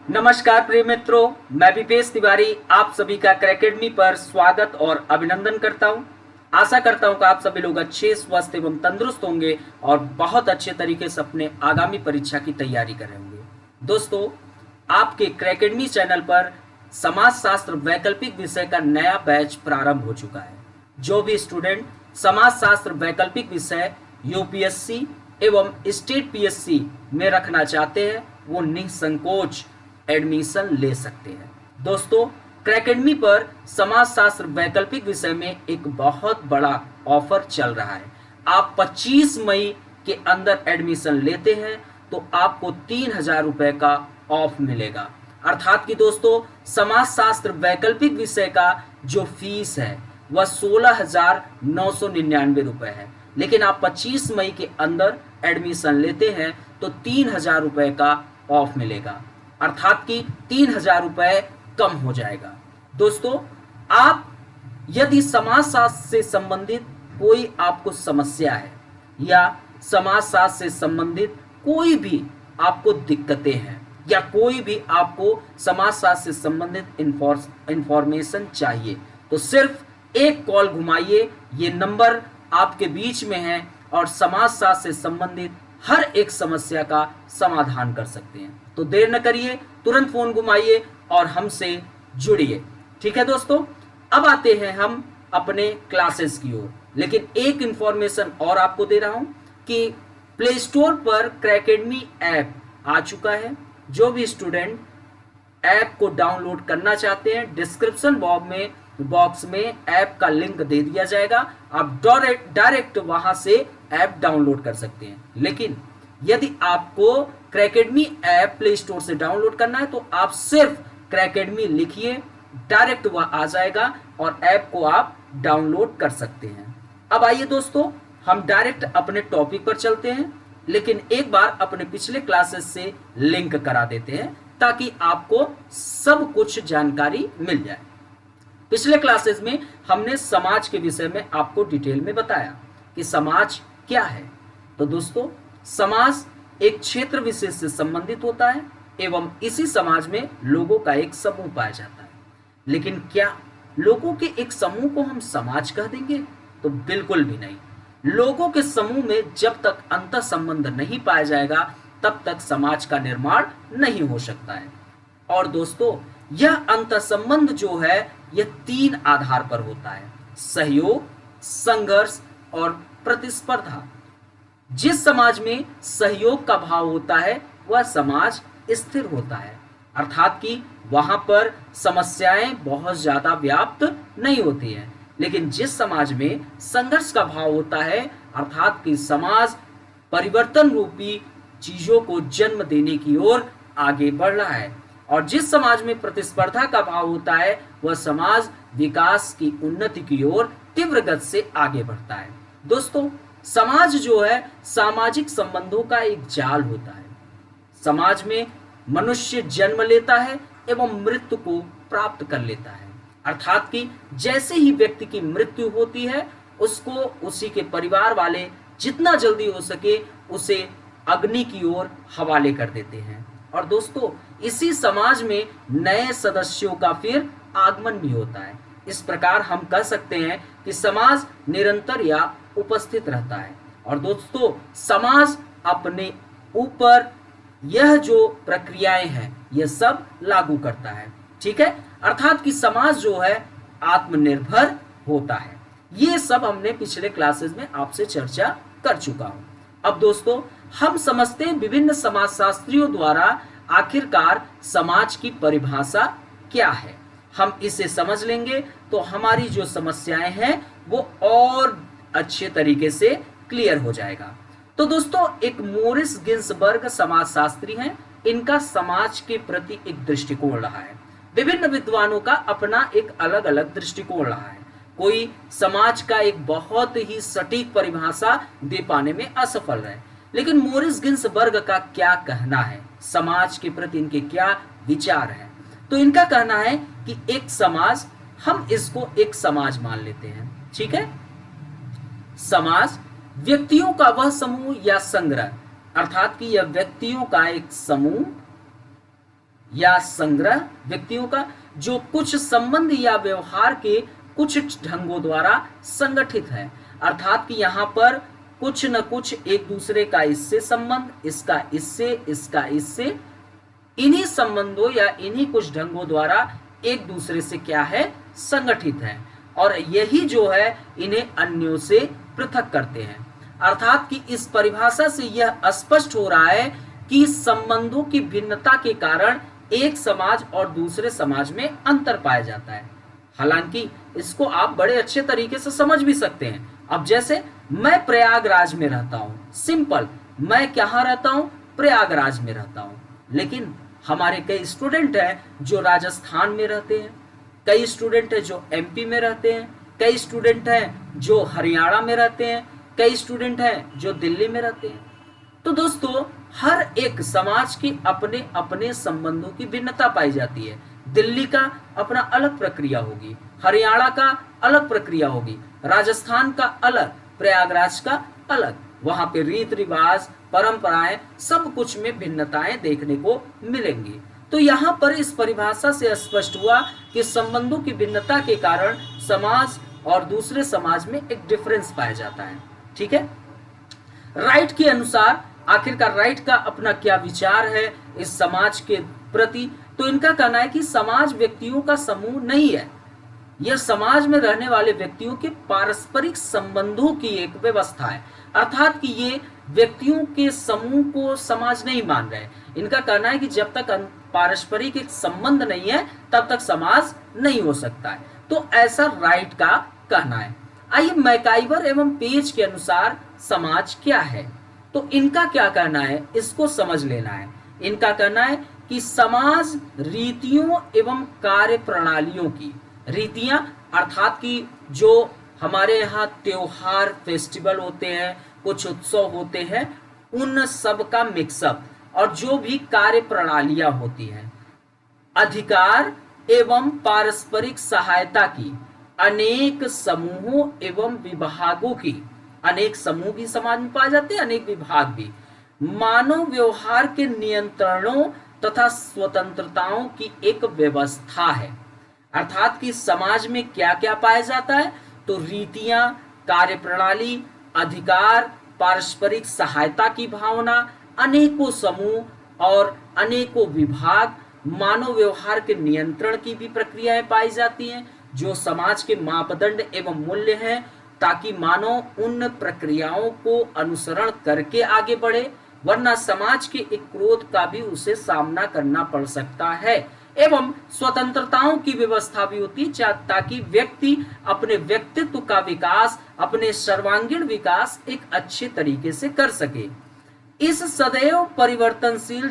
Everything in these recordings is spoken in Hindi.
नमस्कार प्रिय मित्रों, मैं विपेश तिवारी आप सभी का क्रैकेडमी पर स्वागत और अभिनंदन करता हूं। आशा करता हूं कि आप सभी लोग अच्छे, स्वस्थ एवं तंदुरुस्त होंगे और बहुत अच्छे तरीके से अपने आगामी परीक्षा की तैयारी कर रहे होंगे। दोस्तों, आपके क्रैकेडमी चैनल पर समाजशास्त्र वैकल्पिक विषय का नया बैच प्रारंभ हो चुका है। जो भी स्टूडेंट समाजशास्त्र वैकल्पिक विषय यूपीएससी एवं स्टेट पीएससी में रखना चाहते हैं वो निसंकोच एडमिशन ले सकते हैं। दोस्तों, क्रैकेडमी पर समाजशास्त्र वैकल्पिक विषय में एक बहुत बड़ा ऑफर चल रहा है। आप 25 मई के अंदर एडमिशन लेते हैं तो आपको 3,000 रुपए का ऑफ मिलेगा। अर्थात कि दोस्तों, समाजशास्त्र वैकल्पिक विषय का जो फीस है वह 16,999 रुपए है, लेकिन आप 25 मई के अंदर एडमिशन लेते हैं तो 3,000 रुपए का ऑफ मिलेगा, अर्थात कि 3,000 रुपए कम हो जाएगा। दोस्तों, आप यदि समाजशास्त्र से संबंधित कोई आपको समस्या है या समाजशास्त्र से संबंधित कोई भी आपको दिक्कतें हैं या कोई भी आपको समाजशास्त्र से संबंधित इंफॉर्मेशन चाहिए तो सिर्फ एक कॉल घुमाइए। ये नंबर आपके बीच में है और समाजशास्त्र से संबंधित हर एक समस्या का समाधान कर सकते हैं। तो देर न करिए, तुरंत फोन घुमाइए और हमसे जुड़िए। ठीक है दोस्तों, अब आते हैं हम अपने क्लासेस की ओर। लेकिन एक इंफॉर्मेशन और आपको दे रहा हूं कि प्ले स्टोर पर क्रैकेडमी ऐप आ चुका है। जो भी स्टूडेंट ऐप को डाउनलोड करना चाहते हैं, डिस्क्रिप्शन बॉक्स में ऐप का लिंक दे दिया जाएगा। आप डायरेक्ट वहां से ऐप डाउनलोड कर सकते हैं। लेकिन यदि आपको क्रैकेडमी ऐप प्ले स्टोर से डाउनलोड करना है तो आप सिर्फ क्रैकेडमी लिखिए, डायरेक्ट वह आ जाएगा और ऐप को आप डाउनलोड कर सकते हैं। अब आइए दोस्तों, हम डायरेक्ट अपने टॉपिक पर चलते हैं, लेकिन एक बार अपने पिछले क्लासेस से लिंक करा देते हैं ताकि आपको सब कुछ जानकारी मिल जाए। पिछले क्लासेस में हमने समाज के विषय में आपको डिटेल में बताया कि समाज क्या है। तो दोस्तों, समाज एक क्षेत्र विशेष से संबंधित होता है एवं इसी समाज में लोगों का एक समूह पाया जाता है। लेकिन क्या लोगों के एक समूह को हम समाज कह देंगे? तो बिल्कुल भी नहीं। लोगों के समूह में जब तक अंतः संबंध नहीं पाया जाएगा तब तक समाज का निर्माण नहीं हो सकता है। और दोस्तों, यह अंतः संबंध जो है यह 3 आधार पर होता है: सहयोग, संघर्ष और प्रतिस्पर्धा। जिस समाज में सहयोग का भाव होता है वह समाज स्थिर होता है, अर्थात कि वहां पर समस्याएं बहुत ज्यादा व्याप्त नहीं होती हैं। लेकिन जिस समाज में संघर्ष का भाव होता है, अर्थात कि समाज परिवर्तन रूपी चीजों को जन्म देने की ओर आगे बढ़ रहा है। और जिस समाज में प्रतिस्पर्धा का भाव होता है वह समाज विकास की उन्नति की ओर तीव्र गति से आगे बढ़ता है। दोस्तों, समाज जो है सामाजिक संबंधों का एक जाल होता है। समाज में मनुष्य जन्म लेता है एवं मृत्यु को प्राप्त कर लेता है, अर्थात कि जैसे ही व्यक्ति की मृत्यु होती है उसको उसी के परिवार वाले जितना जल्दी हो सके उसे अग्नि की ओर हवाले कर देते हैं। और दोस्तों, इसी समाज में नए सदस्यों का फिर आगमन भी होता है। इस प्रकार हम कह सकते हैं कि समाज निरंतर या उपस्थित रहता है। और दोस्तों, समाज अपने ऊपर यह जो प्रक्रियाएं हैं यह सब लागू करता है। ठीक है, अर्थात कि समाज जो है आत्मनिर्भर होता है। ये सब हमने पिछले क्लासेस में आपसे चर्चा कर चुका हूं। अब दोस्तों, हम समझते हैं विभिन्न समाजशास्त्रियों द्वारा आखिरकार समाज की परिभाषा क्या है। हम इसे समझ लेंगे तो हमारी जो समस्याएं हैं वो और अच्छे तरीके से क्लियर हो जाएगा। तो दोस्तों, एक मोरिस गिन्सबर्ग समाजशास्त्री हैं। इनका समाज के प्रति एक दृष्टिकोण रहा है। विभिन्न विद्वानों का अपना एक अलग अलग दृष्टिकोण रहा है। कोई समाज का एक बहुत ही सटीक परिभाषा दे पाने में असफल रहे, लेकिन मोरिस गिन्सबर्ग का क्या कहना है, समाज के प्रति इनके क्या विचार हैं? तो इनका कहना है कि एक समाज, हम इसको एक समाज मान लेते हैं। ठीक है, समाज व्यक्तियों का वह समूह या संग्रह, अर्थात कि यह व्यक्तियों का एक समूह या संग्रह व्यक्तियों का जो कुछ संबंध या व्यवहार के कुछ ढंगों द्वारा संगठित है। अर्थात कि यहाँ पर कुछ न कुछ एक दूसरे का इससे संबंध, इसका इससे, इसका इससे, इन्हीं संबंधों या इन्हीं कुछ ढंगों द्वारा एक दूसरे से क्या है, संगठित है, और यही जो है इन्हें अन्यों से पृथक करते हैं। अर्थात कि इस परिभाषा से यह स्पष्ट हो रहा है कि संबंधों की भिन्नता के कारण एक समाज और दूसरे समाज में अंतर पाया जाता है। हालांकि इसको आप बड़े अच्छे तरीके से समझ भी सकते हैं। अब जैसे मैं प्रयागराज में रहता हूं, सिंपल, मैं कहाँ रहता हूं, प्रयागराज में रहता हूं, लेकिन हमारे कई स्टूडेंट हैं जो राजस्थान में रहते हैं, कई स्टूडेंट हैं जो एमपी में रहते हैं, कई स्टूडेंट हैं जो हरियाणा में रहते हैं, कई स्टूडेंट हैं जो दिल्ली में रहते हैं। तो दोस्तों हर एक समाज की अपने अपने संबंधों की भिन्नता पाई जाती है। दिल्ली का अपना अलग प्रक्रिया होगी, हरियाणा का अलग प्रक्रिया होगी, राजस्थान का अलग, प्रयागराज का अलग। वहां पे रीत रिवाज, परंपराएं, सब कुछ में भिन्नताएं देखने को मिलेंगी। तो यहाँ पर इस परिभाषा से स्पष्ट हुआ कि संबंधों की भिन्नता के कारण समाज और दूसरे समाज में एक डिफरेंस पाया जाता है। ठीक है। राइट के अनुसार आखिरकार राइट का अपना क्या विचार है इस समाज के प्रति, तो इनका कहना है कि समाज व्यक्तियों का समूह नहीं है, यह समाज में रहने वाले व्यक्तियों के पारस्परिक संबंधों की एक व्यवस्था है। अर्थात कि ये व्यक्तियों के समूह को समाज नहीं मान रहे। इनका कहना है कि जब तक पारस्परिक एक संबंध नहीं है तब तक समाज नहीं हो सकता है। तो ऐसा राइट का कहना है। आइए मैकाइवर एवं पेज के अनुसार समाज क्या है, तो इनका क्या कहना है, इसको समझ लेना है। इनका कहना है कि समाज रीतियों एवं कार्य प्रणालियों की, रीतियां अर्थात कि जो हमारे यहाँ त्योहार फेस्टिवल होते हैं, कुछ उत्सव होते हैं, उन सब का मिक्सअप, और जो भी कार्य प्रणालियां होती हैं, अधिकार एवं पारस्परिक सहायता की, अनेक समूहों एवं विभागों की, अनेक समूह भी समाज में पाए जाते हैं, अनेक विभाग भी, मानव व्यवहार के नियंत्रणों तथा स्वतंत्रताओं की एक व्यवस्था है। अर्थात कि समाज में क्या क्या पाया जाता है, तो रीतियां, कार्य प्रणाली, अधिकार, पारस्परिक सहायता की भावना, अनेकों समूह और अनेकों विभाग, मानव व्यवहार के नियंत्रण की भी प्रक्रियाएं पाई जाती हैं, जो समाज के मापदंड एवं मूल्य हैं, ताकि मानव उन प्रक्रियाओं को अनुसरण करके आगे बढ़े, वरना समाज के एक क्रोध का भी उसे सामना करना पड़ सकता है। एवं स्वतंत्रताओं की व्यवस्था भी होती है, ताकि व्यक्ति अपने व्यक्तित्व का विकास, अपने सर्वांगीण विकास एक अच्छे तरीके से कर सके। इस सदैव परिवर्तनशील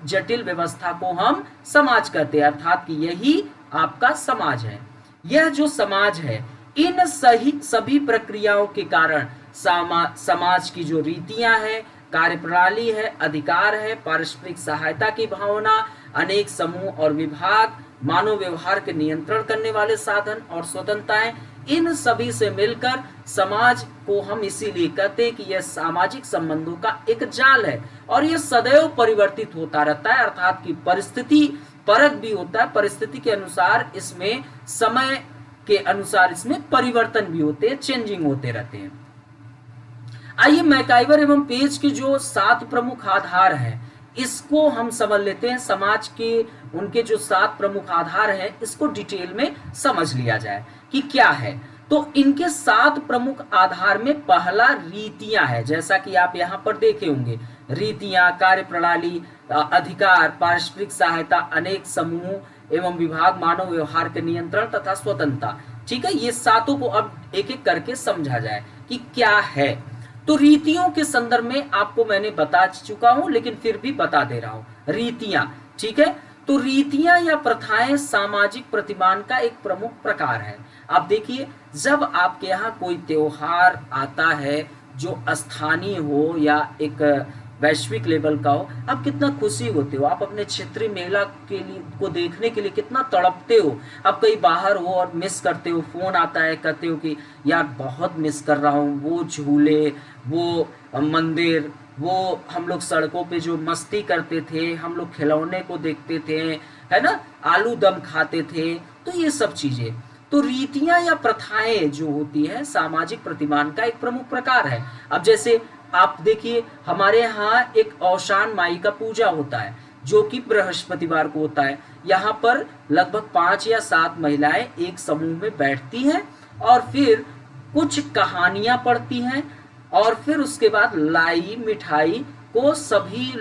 जटिल व्यवस्था को हम समाज कहते हैं। अर्थात कि यही आपका समाज है। यह जो समाज है, इन सभी प्रक्रियाओं के कारण समाज की जो रीतियां हैं, कार्यप्रणाली है, अधिकार है, पारस्परिक सहायता की भावना, अनेक समूह और विभाग, मानव व्यवहार के नियंत्रण करने वाले साधन और स्वतंत्रताएं, इन सभी से मिलकर समाज को हम इसीलिए कहते हैं कि यह सामाजिक संबंधों का एक जाल है, और यह सदैव परिवर्तित होता रहता है। अर्थात कि परिस्थिति परक भी होता है, परिस्थिति के अनुसार इसमें, समय के अनुसार इसमें परिवर्तन भी होते हैं, चेंजिंग होते रहते हैं। आइए मैकाइवर एवं पेज के जो 7 प्रमुख आधार हैं, इसको हम समझ लेते हैं। समाज के उनके जो 7 प्रमुख आधार हैं, इसको डिटेल में समझ लिया जाए कि क्या है। तो इनके 7 प्रमुख आधार में पहला रीतियां है, जैसा कि आप यहाँ पर देखे होंगे। रीतियां, कार्य प्रणाली, अधिकार, पारस्परिक सहायता, अनेक समूह एवं विभाग, मानव व्यवहार के नियंत्रण तथा स्वतंत्रता। ठीक है, ये सातों को अब एक एक करके समझा जाए कि क्या है। तो रीतियों के संदर्भ में आपको मैंने बता चुका हूं, लेकिन फिर भी बता दे रहा हूं। रीतियां, ठीक है, तो रीतियां या प्रथाएं सामाजिक प्रतिमान का एक प्रमुख प्रकार है। आप देखिए, जब आपके यहाँ कोई त्योहार आता है जो स्थानीय हो या एक वैश्विक लेवल का हो, आप कितना खुशी होते हो, आप अपने क्षेत्रीय मेला के लिए को देखने के लिए कितना तड़पते हो। आप कहीं बाहर हो और मिस करते हो, फोन आता है, कहते हो कि यार बहुत मिस कर रहा हूँ, वो झूले, वो मंदिर, वो हम लोग सड़कों पे जो मस्ती करते थे, हम लोग खिलौने को देखते थे, है ना, आलू दम खाते थे। तो ये सब चीजें, तो रीतियां या प्रथाएं जो होती है सामाजिक प्रतिमान का एक प्रमुख प्रकार है। अब जैसे आप देखिए, हमारे यहाँ एक औशान माई का पूजा होता है जो कि बृहस्पतिवार को होता है। यहाँ पर लगभग 5 या 7 महिलाएं एक समूह में बैठती हैं और फिर कुछ कहानियां पढ़ती हैं और फिर उसके बाद लाई मिठाई को सभी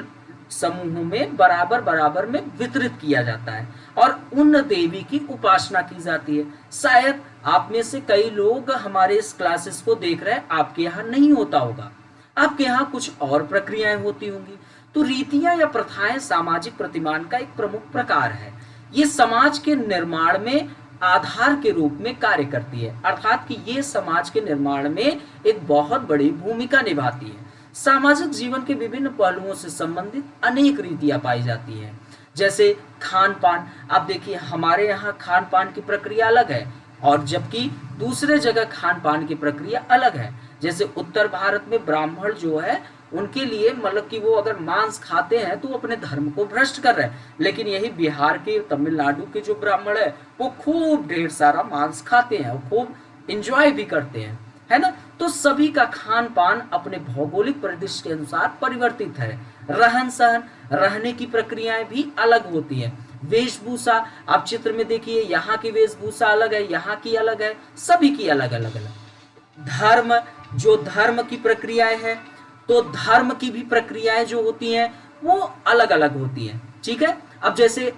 समूहों में बराबर बराबर में वितरित किया जाता है और उन देवी की उपासना की जाती है। शायद आप में से कई लोग हमारे इस क्लासेस को देख रहे हैं, आपके यहाँ नहीं होता होगा, आपके यहाँ कुछ और प्रक्रियाएं होती होंगी। तो रीतियां या प्रथाएं सामाजिक प्रतिमान का एक प्रमुख प्रकार है। ये समाज के निर्माण में आधार के रूप में कार्य करती है, अर्थात कि ये समाज के निर्माण में एक बहुत बड़ी भूमिका निभाती है। सामाजिक जीवन के विभिन्न पहलुओं से संबंधित अनेक रीतियां पाई जाती हैं, जैसे खान पान। आप देखिए, हमारे यहाँ खान पान की प्रक्रिया अलग है और जबकि दूसरे जगह खान पान की प्रक्रिया अलग है। जैसे उत्तर भारत में ब्राह्मण जो है उनके लिए मतलब कि वो अगर मांस खाते हैं तो वो अपने धर्म को भ्रष्ट कर रहे हैं, लेकिन यही बिहार के, तमिलनाडु के जो ब्राह्मण है वो खूब ढेर सारा मांस खाते हैं और खूब इंजॉय भी करते हैं, है ना। तो सभी का खान पान अपने भौगोलिक परिदृश्य के अनुसार परिवर्तित है। रहन सहन, रहने की प्रक्रियाएं भी अलग होती हैं। वेशभूषा, आप चित्र में देखिए, यहाँ की वेशभूषा अलग है, यहाँ की अलग है, सभी की अलग अलग अलग। धर्म, जो धर्म की प्रक्रियाएं हैं, तो धर्म की भी प्रक्रियाएं जो होती हैं वो अलग अलग होती हैं, ठीक है। अब जैसे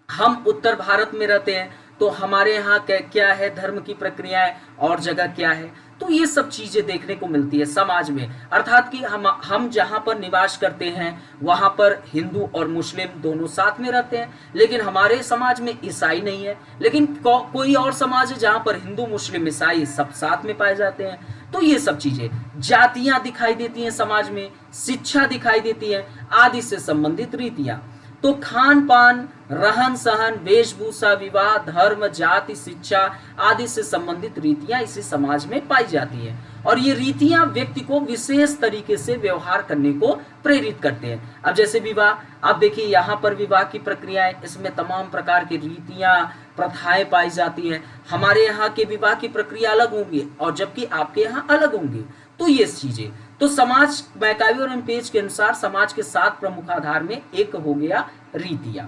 हम उत्तर भारत में रहते हैं तो हमारे यहाँ क्या है धर्म की प्रक्रियाएं और जगह क्या है, तो ये सब चीजें देखने को मिलती है समाज में। अर्थात कि हम जहाँ पर निवास करते हैं वहाँ पर हिंदू और मुस्लिम दोनों साथ में रहते हैं, लेकिन हमारे समाज में ईसाई नहीं है। लेकिन कोई और समाज है जहाँ पर हिंदू मुस्लिम ईसाई सब साथ में पाए जाते हैं। तो ये सब चीजें, जातियां दिखाई देती हैं समाज में, शिक्षा दिखाई देती है, आदि से संबंधित रीतियां। तो खान पान, रहन सहन, वेशभूषा, विवाह, धर्म, जाति, शिक्षा आदि से संबंधित रीतियां इसी समाज में पाई जाती हैं और ये रीतियां व्यक्ति को विशेष तरीके से व्यवहार करने को प्रेरित करते हैं। अब जैसे विवाह, आप देखिए यहाँ पर विवाह की प्रक्रियाएं, इसमें तमाम प्रकार की रीतियां प्रथाएं पाई जाती हैं। हमारे यहाँ के विवाह की प्रक्रिया अलग होंगी और जबकि आपके यहाँ अलग होंगी। तो ये चीजें, तो समाज, मैकाइवर और पेज के अनुसार समाज के 7 प्रमुख आधार में एक हो गया रीतियां।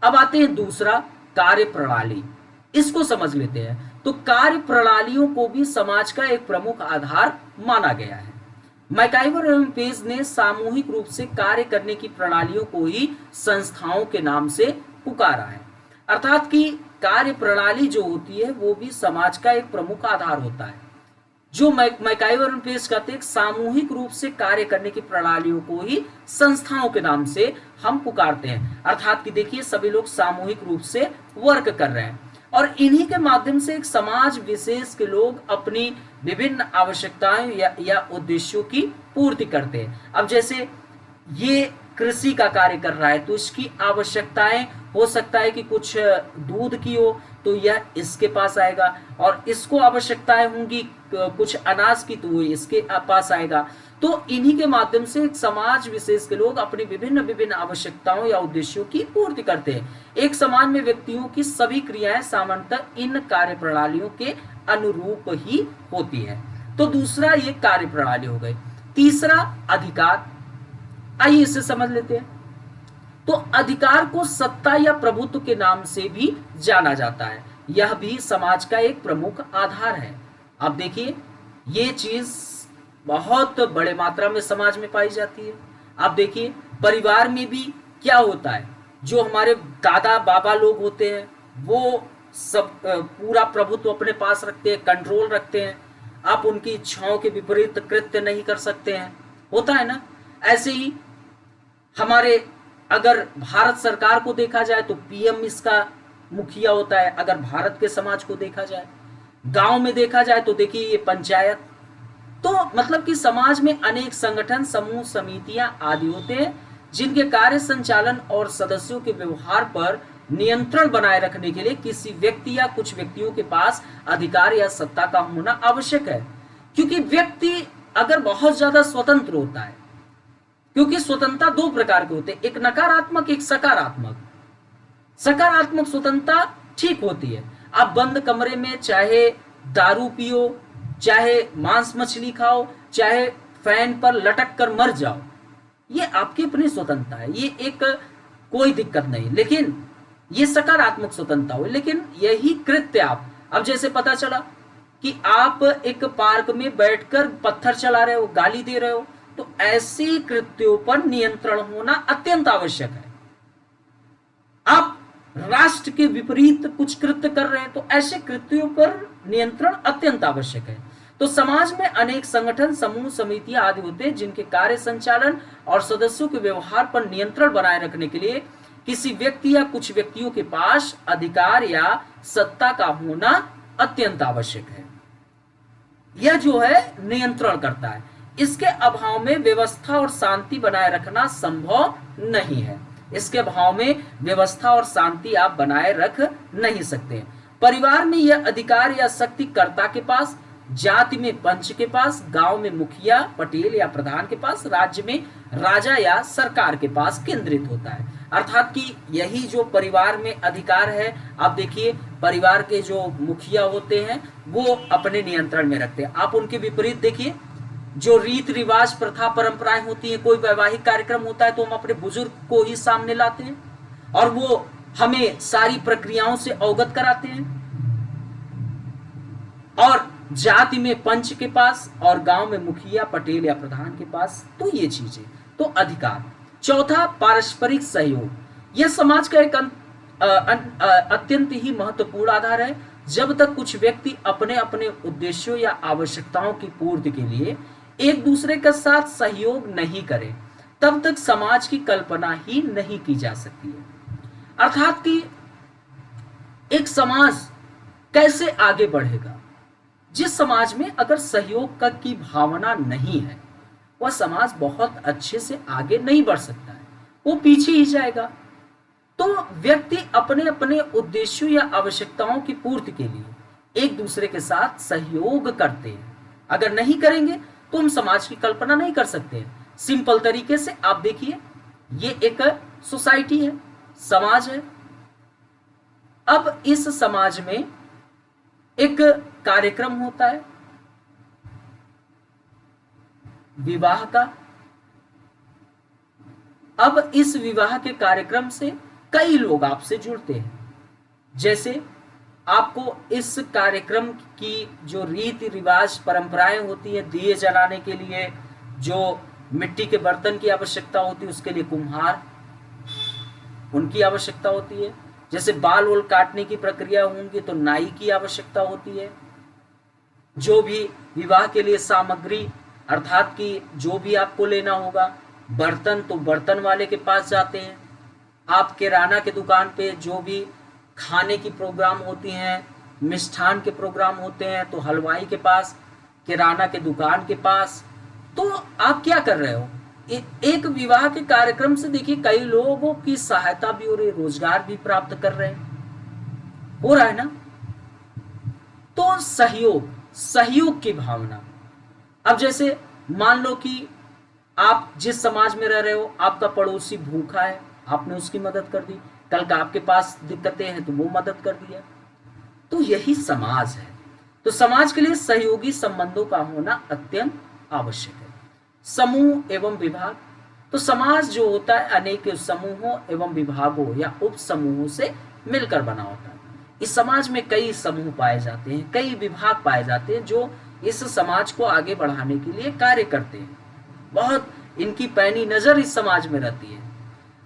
अब आते हैं दूसरा, कार्य प्रणाली। इसको समझ लेते हैं। तो कार्य प्रणालियों को भी समाज का एक प्रमुख आधार माना गया है। मैकाइवर एवं पेज ने सामूहिक रूप से कार्य करने की प्रणालियों को ही संस्थाओं के नाम से पुकारा है। अर्थात कि कार्य प्रणाली जो होती है वो भी समाज का एक प्रमुख आधार होता है। जो मैकाइवर एवं पेज कहते हैं, सामूहिक रूप से कार्य करने की प्रणालियों को ही संस्थाओं के नाम से हम पुकारते हैं। अर्थात कि देखिए, सभी लोग सामूहिक रूप से वर्क कर रहे हैं और इन्हीं के माध्यम से एक समाज विशेष के लोग अपनी विभिन्न आवश्यकताएं या उद्देश्यों की पूर्ति करते हैं। अब जैसे ये कृषि का कार्य कर रहा है तो इसकी आवश्यकताएं हो सकता है कि कुछ दूध की हो तो यह इसके पास आएगा, और इसको आवश्यकताएं होंगी कुछ अनाज की तो वो इसके पास आएगा। तो इन्हीं के माध्यम से एक समाज विशेष के लोग अपनी विभिन्न विभिन्न आवश्यकताओं या उद्देश्यों की पूर्ति करते हैं। एक समाज में व्यक्तियों की सभी क्रियाएं सामान्यतः इन कार्य प्रणालियों के अनुरूप ही होती है। तो दूसरा ये कार्य प्रणाली हो गई। तीसरा, अधिकार। आइए इसे समझ लेते हैं। तो अधिकार को सत्ता या प्रभुत्व के नाम से भी जाना जाता है। यह भी समाज का एक प्रमुख आधार है। आप देखिए, ये चीज बहुत बड़े मात्रा में समाज में पाई जाती है। आप देखिए, परिवार में भी क्या होता है, जो हमारे दादा बाबा लोग होते हैं वो सब पूरा प्रभुत्व अपने पास रखते हैं, कंट्रोल रखते हैं। आप उनकी इच्छाओं के विपरीत कृत्य नहीं कर सकते हैं, होता है ना। ऐसे ही हमारे अगर भारत सरकार को देखा जाए तो पीएम इसका मुखिया होता है। अगर भारत के समाज को देखा जाए, गांव में देखा जाए तो देखिए ये पंचायत, तो मतलब कि समाज में अनेक संगठन, समूह, समितियां आदि होते हैं जिनके कार्य संचालन और सदस्यों के व्यवहार पर नियंत्रण बनाए रखने के लिए किसी व्यक्ति या कुछ व्यक्तियों के पास अधिकार या सत्ता का होना आवश्यक है। क्योंकि व्यक्ति अगर बहुत ज्यादा स्वतंत्र होता है, क्योंकि स्वतंत्रता दो प्रकार के होते हैं, एक नकारात्मक, एक सकारात्मक। सकारात्मक स्वतंत्रता ठीक होती है, आप बंद कमरे में चाहे दारू पियो, चाहे मांस मछली खाओ, चाहे फैन पर लटक कर मर जाओ, ये आपकी अपनी स्वतंत्रता है, ये एक कोई दिक्कत नहीं। लेकिन ये सकारात्मक स्वतंत्रता हो। लेकिन यही कृत्य आप, अब जैसे पता चला कि आप एक पार्क में बैठकर पत्थर चला रहे हो, गाली दे रहे हो, तो ऐसे कृत्यों पर नियंत्रण होना अत्यंत आवश्यक है। आप राष्ट्र के विपरीत कुछ कृत्य कर रहे हैं तो ऐसे कृत्यों पर नियंत्रण अत्यंत आवश्यक है। तो समाज में अनेक संगठन, समूह, समितियां आदि होते हैं जिनके कार्य संचालन और सदस्यों के व्यवहार पर नियंत्रण बनाए रखने के लिए किसी व्यक्ति या कुछ व्यक्तियों के पास अधिकार या सत्ता का होना अत्यंत आवश्यक है। यह जो है नियंत्रण करता है। इसके अभाव में व्यवस्था और शांति बनाए रखना संभव नहीं है। इसके अभाव में व्यवस्था और शांति आप बनाए रख नहीं सकते। परिवार में यह अधिकार या शक्ति कर्ता के पास, जाति में पंच के पास, गांव में मुखिया, पटेल या प्रधान के पास, राज्य में राजा या सरकार के पास केंद्रित होता है। अर्थात कि यही जो परिवार में अधिकार है, आप देखिए परिवार के जो मुखिया होते हैं वो अपने नियंत्रण में रखते हैं। आप उनके विपरीत देखिए, जो रीत रिवाज, प्रथा, परंपराएं होती हैं, कोई वैवाहिक कार्यक्रम होता है तो हम अपने बुजुर्ग को ही सामने लाते हैं और वो हमें सारी प्रक्रियाओं से अवगत कराते हैं। और जाति में पंच के पास और गांव में मुखिया, पटेल या प्रधान के पास, तो ये चीजें, तो अधिकार। चौथा, पारस्परिक सहयोग। यह समाज का एक अत्यंत ही महत्वपूर्ण आधार है। जब तक कुछ व्यक्ति अपने अपने उद्देश्यों या आवश्यकताओं की पूर्ति के लिए एक दूसरे के साथ सहयोग नहीं करें, तब तक समाज की कल्पना ही नहीं की जा सकती है। अर्थात कि एक समाज कैसे आगे बढ़ेगा? जिस समाज में अगर सहयोग की भावना नहीं है, वह समाज बहुत अच्छे से आगे नहीं बढ़ सकता है, वो पीछे ही जाएगा। तो व्यक्ति अपने अपने उद्देश्यों या आवश्यकताओं की पूर्ति के लिए एक दूसरे के साथ सहयोग करते हैं। अगर नहीं करेंगे तो हम समाज की कल्पना नहीं कर सकते। सिंपल तरीके से आप देखिए, ये एक सोसाइटी है, समाज है। अब इस समाज में एक कार्यक्रम होता है विवाह का। अब इस विवाह के कार्यक्रम से कई लोग आपसे जुड़ते हैं। जैसे आपको इस कार्यक्रम की जो रीति रिवाज, परंपराएं होती है, दिए जलाने के लिए जो मिट्टी के बर्तन की आवश्यकता होती है, उसके लिए कुम्हार, उनकी आवश्यकता होती है। जैसे बाल वोल काटने की प्रक्रिया होंगी तो नाई की आवश्यकता होती है। जो भी विवाह के लिए सामग्री, अर्थात कि जो भी आपको लेना होगा, बर्तन तो बर्तन वाले के पास जाते हैं। आप किराना के दुकान पे जो भी खाने की प्रोग्राम होती हैं, मिष्ठान के प्रोग्राम होते हैं, तो हलवाई के पास, किराना के दुकान के पास। तो आप क्या कर रहे हो? एक विवाह के कार्यक्रम से देखिए कई लोगों की सहायता भी हो रही है, रोजगार भी प्राप्त कर रहे हैं, हो रहा है ना। तो सहयोग की भावना। अब जैसे मान लो कि आप जिस समाज में रह रहे हो, आपका पड़ोसी भूखा है, आपने उसकी मदद कर दी। कल का आपके पास दिक्कतें हैं तो वो मदद कर दिया। तो यही समाज है। तो समाज के लिए सहयोगी संबंधों का होना अत्यंत आवश्यक है। समूह एवं विभाग। तो समाज जो होता है अनेक समूहों एवं विभागों या उप समूहों से मिलकर बना होता है। इस समाज में कई समूह पाए जाते हैं, कई विभाग पाए जाते हैं जो इस समाज को आगे बढ़ाने के लिए कार्य करते हैं। बहुत इनकी पैनी नजर इस समाज में रहती है।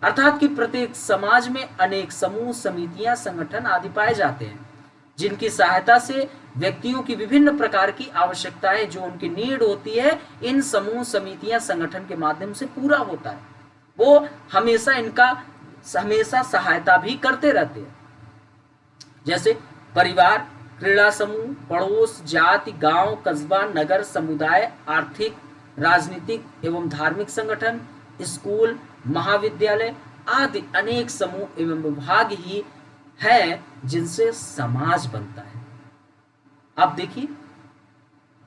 अर्थात कि प्रत्येक समाज में अनेक समूह, समितियां, संगठन आदि पाए जाते हैं जिनकी सहायता से व्यक्तियों की विभिन्न प्रकार की आवश्यकताएं जो उनकी नीड होती है, इन समूह, समितियां, संगठन के माध्यम से पूरा होता है। वो हमेशा सहायता भी करते रहते हैं। जैसे परिवार क्रीड़ा समूह पड़ोस, जाति, गांव, कस्बा, नगर, समुदाय, आर्थिक, राजनीतिक एवं धार्मिक संगठन, स्कूल, महाविद्यालय आदि अनेक समूह एवं विभाग ही है जिनसे समाज बनता है। आप देखिए,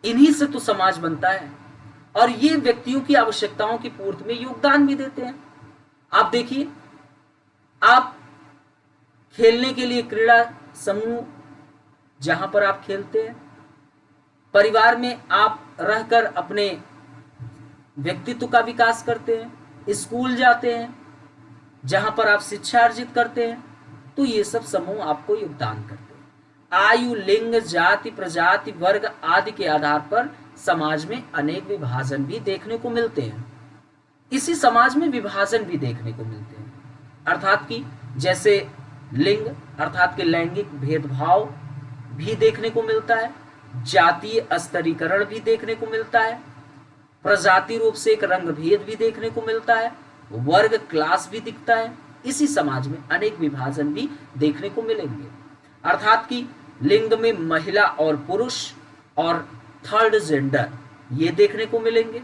इन्हीं से तो समाज बनता है और ये व्यक्तियों की आवश्यकताओं की पूर्ति में योगदान भी देते हैं। आप देखिए, आप खेलने के लिए क्रीड़ा समूह जहां पर आप खेलते हैं, परिवार में आप रहकर अपने व्यक्तित्व का विकास करते हैं, स्कूल जाते हैं जहां पर आप शिक्षा अर्जित करते हैं, तो ये सब समूह आपको योगदान करते हैं। आयु, लिंग, जाति, प्रजाति, वर्ग आदि के आधार पर समाज में अनेक विभाजन भी देखने को मिलते हैं। इसी समाज में विभाजन भी देखने को मिलते हैं, अर्थात कि जैसे लिंग अर्थात कि लैंगिक भेदभाव भी देखने को मिलता है, जातीय स्तरीकरण भी देखने को मिलता है, प्रजाति रूप से एक रंग भेद भी देखने को मिलता है, वर्ग क्लास भी दिखता है। इसी समाज में अनेक विभाजन भी देखने को मिलेंगे, अर्थात कि लिंग में महिला और पुरुष और थर्ड जेंडर ये देखने को मिलेंगे।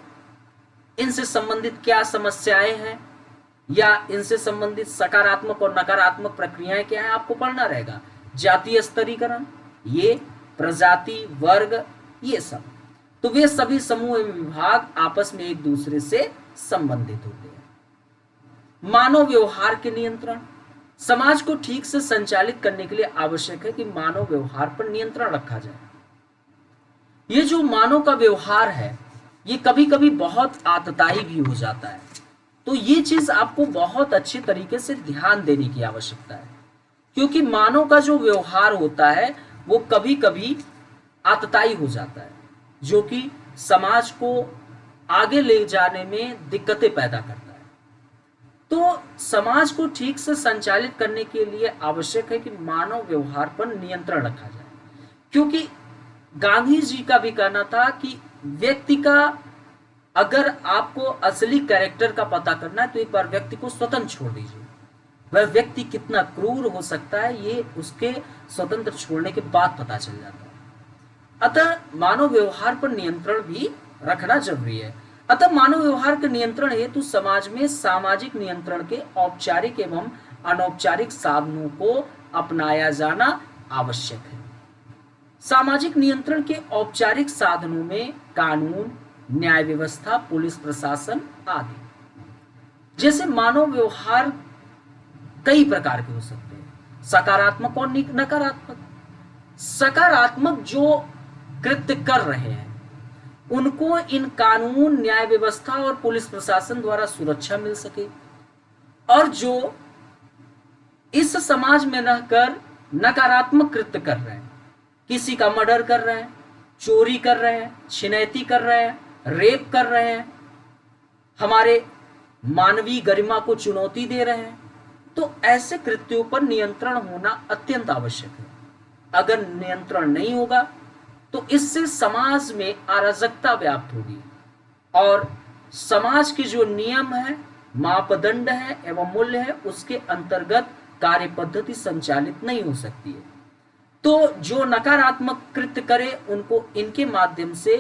इनसे संबंधित क्या समस्याएं हैं या इनसे संबंधित सकारात्मक और नकारात्मक प्रक्रियाएं क्या है आपको पढ़ना रहेगा। जातीय स्तरीकरण, ये प्रजाति, वर्ग, ये सब, तो वे सभी समूह एवं विभाग आपस में एक दूसरे से संबंधित होते हैं। मानव व्यवहार के नियंत्रण, समाज को ठीक से संचालित करने के लिए आवश्यक है कि मानव व्यवहार पर नियंत्रण रखा जाए। ये जो मानव का व्यवहार है ये कभी कभी बहुत आतताई भी हो जाता है, तो ये चीज आपको बहुत अच्छे तरीके से ध्यान देने की आवश्यकता है, क्योंकि मानव का जो व्यवहार होता है वो कभी कभी आतताई हो जाता है, जो कि समाज को आगे ले जाने में दिक्कतें पैदा करता है। तो समाज को ठीक से संचालित करने के लिए आवश्यक है कि मानव व्यवहार पर नियंत्रण रखा जाए, क्योंकि गांधी जी का भी कहना था कि व्यक्ति का अगर आपको असली कैरेक्टर का पता करना है तो एक बार व्यक्ति को स्वतंत्र छोड़ दीजिए, वह व्यक्ति कितना क्रूर हो सकता है ये उसके स्वतंत्र छोड़ने के बाद पता चल जाता है। अतः मानव व्यवहार पर नियंत्रण भी रखना जरूरी है। अतः मानव व्यवहार के नियंत्रण हेतु समाज में सामाजिक नियंत्रण के औपचारिक एवं अनौपचारिक साधनों को अपनाया जाना आवश्यक है। सामाजिक नियंत्रण के औपचारिक साधनों में कानून, न्याय व्यवस्था, पुलिस प्रशासन आदि। जैसे मानव व्यवहार कई प्रकार के हो सकते हैं, सकारात्मक और नकारात्मक। सकारात्मक जो कृत्य कर रहे हैं उनको इन कानून, न्याय व्यवस्था और पुलिस प्रशासन द्वारा सुरक्षा मिल सके, और जो इस समाज में रहकर नकारात्मक कृत्य कर रहे हैं, किसी का मर्डर कर रहे हैं, चोरी कर रहे हैं, छिनैती कर रहे हैं, रेप कर रहे हैं, हमारे मानवीय गरिमा को चुनौती दे रहे हैं, तो ऐसे कृत्यों पर नियंत्रण होना अत्यंत आवश्यक है। अगर नियंत्रण नहीं होगा तो इससे समाज में अराजकता व्याप्त होगी और समाज की जो नियम है, मापदंड है एवं मूल्य है उसके अंतर्गत कार्य पद्धति संचालित नहीं हो सकती है। तो जो नकारात्मक कृत्य करे उनको इनके माध्यम से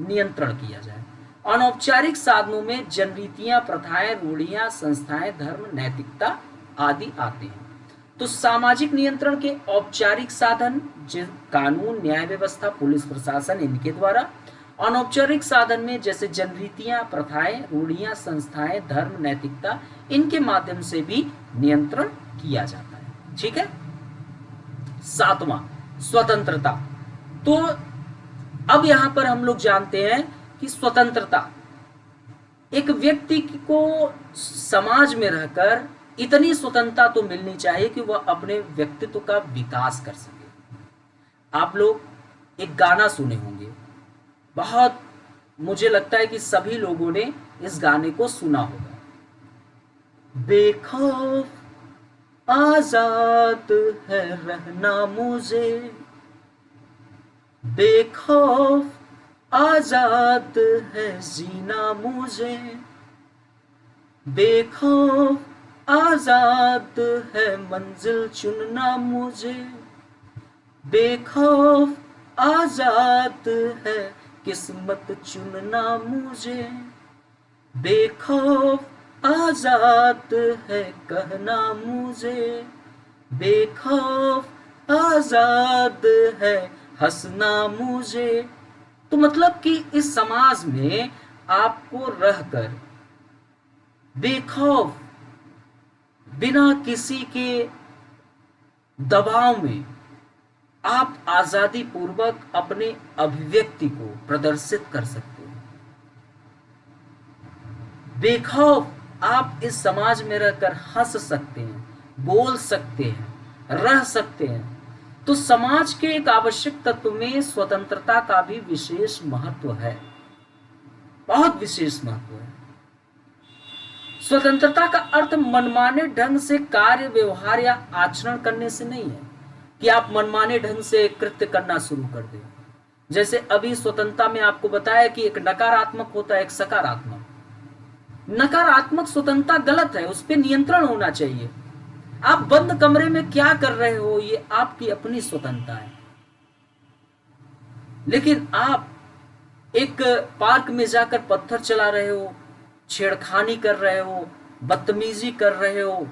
नियंत्रण किया जाए। अनौपचारिक साधनों में जनरीतियां, प्रथाएं, रूढ़ियां, संस्थाएं, धर्म, नैतिकता आदि आते हैं। तो सामाजिक नियंत्रण के औपचारिक साधन कानून, न्याय व्यवस्था, पुलिस प्रशासन, इनके द्वारा। अनौपचारिक साधन में जैसे जनरीतियां, प्रथाएं, रूढ़ियां, संस्थाएं, धर्म, नैतिकता, इनके माध्यम से भी नियंत्रण किया जाता है। ठीक है। सातवां, स्वतंत्रता। तो अब यहां पर हम लोग जानते हैं कि स्वतंत्रता, एक व्यक्ति को समाज में रहकर इतनी स्वतंत्रता तो मिलनी चाहिए कि वह अपने व्यक्तित्व का विकास कर सके। आप लोग एक गाना सुने होंगे, बहुत मुझे लगता है कि सभी लोगों ने इस गाने को सुना होगा। बेखौफ आजाद है रहना मुझे, बेखौफ आजाद है जीना मुझे, बेखौफ आजाद है मंजिल चुनना मुझे, बेखौफ आजाद है किस्मत चुनना मुझे, बेखौफ आजाद है कहना मुझे, बेखौफ आजाद है हंसना मुझे। तो मतलब कि इस समाज में आपको रहकर बेखौफ, बिना किसी के दबाव में आप आजादी पूर्वक अपने अभिव्यक्ति को प्रदर्शित कर सकते हैं। बेखौफ आप इस समाज में रहकर हंस सकते हैं, बोल सकते हैं, रह सकते हैं। तो समाज के एक आवश्यक तत्व में स्वतंत्रता का भी विशेष महत्व है, बहुत विशेष महत्व है। स्वतंत्रता का अर्थ मनमाने ढंग से कार्य, व्यवहार या आचरण करने से नहीं है कि आप मनमाने ढंग से कृत्य करना शुरू कर दें। जैसे अभी स्वतंत्रता में आपको बताया कि एक नकारात्मक होता है, एक सकारात्मक। नकारात्मक स्वतंत्रता गलत है, उस पर नियंत्रण होना चाहिए। आप बंद कमरे में क्या कर रहे हो ये आपकी अपनी स्वतंत्रता है, लेकिन आप एक पार्क में जाकर पत्थर चला रहे हो, छेड़खानी कर रहे हो, बदतमीजी कर रहे हो,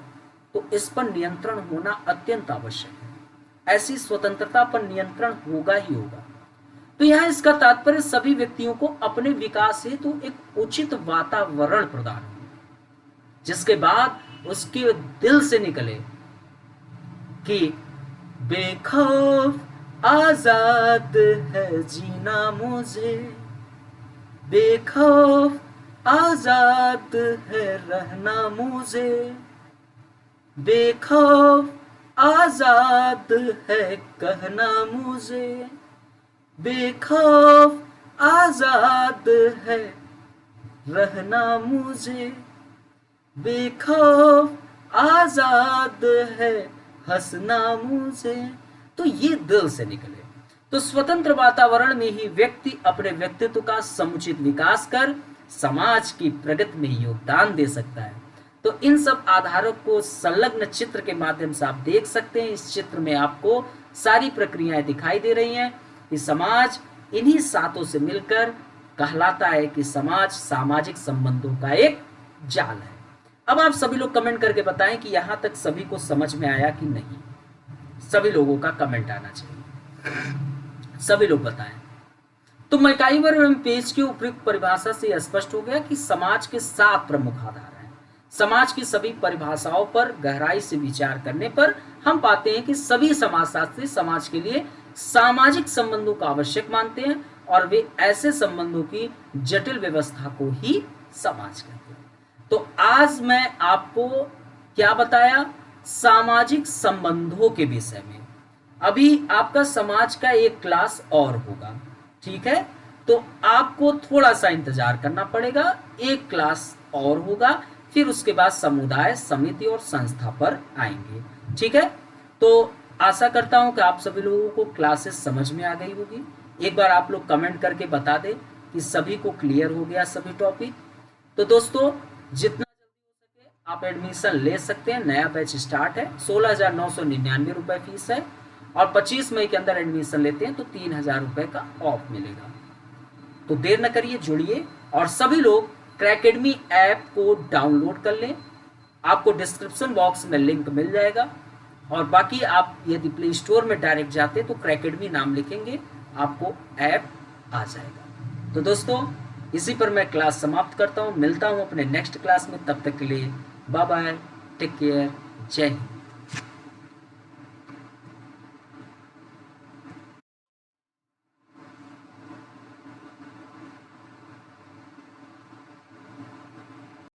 तो इस पर नियंत्रण होना अत्यंत आवश्यक है। ऐसी स्वतंत्रता पर नियंत्रण होगा ही होगा। तो यहाँ इसका तात्पर्य सभी व्यक्तियों को अपने विकास हेतु एक उचित वातावरण प्रदान हो, जिसके बाद उसके दिल से निकले कि बेखौफ आजाद है जीना मुझे, बेखौफ आजाद है रहना मुझे, बेखौफ आजाद है कहना मुझे, बेखौफ आजाद है रहना मुझे, बेखौफ आजाद है हंसना मुझे। तो ये दिल से निकले। तो स्वतंत्र वातावरण में ही व्यक्ति अपने व्यक्तित्व का समुचित विकास कर समाज की प्रगति में योगदान दे सकता है। तो इन सब आधारों को संलग्न चित्र के माध्यम से आप देख सकते हैं। इस चित्र में आपको सारी प्रक्रियाएं दिखाई दे रही हैं कि समाज इन्हीं सातों से मिलकर कहलाता है कि समाज सामाजिक संबंधों का एक जाल है। अब आप सभी लोग कमेंट करके बताएं कि यहां तक सभी को समझ में आया कि नहीं। सभी लोगों का कमेंट आना चाहिए, सभी लोग बताएं। तो मैकाइवर एवं पेज की उपयुक्त परिभाषा से यह स्पष्ट हो गया कि समाज के 7 प्रमुख आधार हैं। समाज की सभी परिभाषाओं पर गहराई से विचार करने पर हम पाते हैं कि सभी समाजशास्त्री समाज के लिए सामाजिक संबंधों का आवश्यक मानते हैं और वे ऐसे संबंधों की जटिल व्यवस्था को ही समाज कहते हैं। तो आज मैं आपको क्या बताया, सामाजिक संबंधों के विषय में। अभी आपका समाज का एक क्लास और होगा, ठीक है? तो आपको थोड़ा सा इंतजार करना पड़ेगा, एक क्लास और होगा, फिर उसके बाद समुदाय, समिति और संस्था पर आएंगे, ठीक है? तो आशा करता हूं कि आप सभी लोगों को क्लासेस समझ में आ गई होगी। एक बार आप लोग कमेंट करके बता दें कि सभी को क्लियर हो गया सभी टॉपिक। तो दोस्तों, जितना जल्दी हो सके आप एडमिशन ले सकते हैं। नया बैच स्टार्ट है, 16,999 रुपए फीस है और 25 मई के अंदर एडमिशन लेते हैं तो 3,000 रुपए का ऑफ मिलेगा। तो देर न करिए, जुड़िए और सभी लोग क्रैकेडमी ऐप को डाउनलोड कर लें। आपको डिस्क्रिप्शन बॉक्स में लिंक मिल जाएगा और बाकी आप यदि प्ले स्टोर में डायरेक्ट जाते तो क्रैकेडमी नाम लिखेंगे, आपको ऐप आ जाएगा। तो दोस्तों, इसी पर मैं क्लास समाप्त करता हूँ। मिलता हूँ अपने नेक्स्ट क्लास में, तब तक के लिए बाय बाय, टेक केयर, जय हिंद।